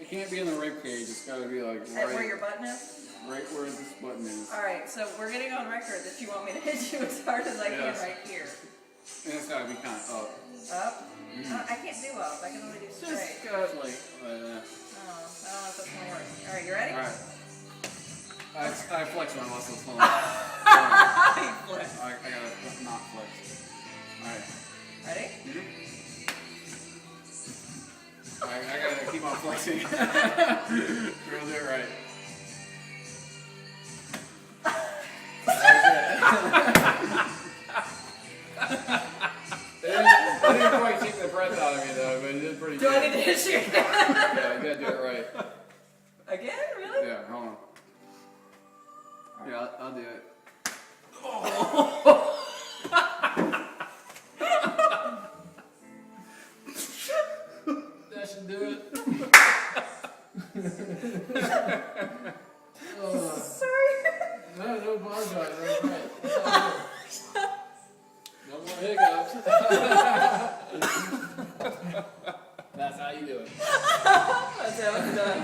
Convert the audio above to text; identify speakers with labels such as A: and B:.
A: can't be in the rib cage. It's got to be like right
B: where your button is?
A: Right where this button is.
B: Alright, so we're getting on record that you want me to hit you as hard as I can right here.
A: And it's got to be kind of up.
B: Up? I can't do up. I can only do straight.
A: Just got like that.
B: Oh, I don't know if that's going to work. Alright, you ready?
A: Alright. I flex my muscles. Hold on.
B: You flex.
A: I gotta not flex. Alright.
B: Ready?
A: I gotta keep on flexing. We'll do it right. It didn't quite take the breath out of me though, but it did pretty good.
B: Do I need to hit you again?
A: Yeah, you gotta do it right.
B: Again? Really?
A: Yeah, hold on. Yeah, I'll do it. That should do it.
B: Sorry.
A: No apologize. Right. No more hiccups. That's how you do it.
B: That's how it's done.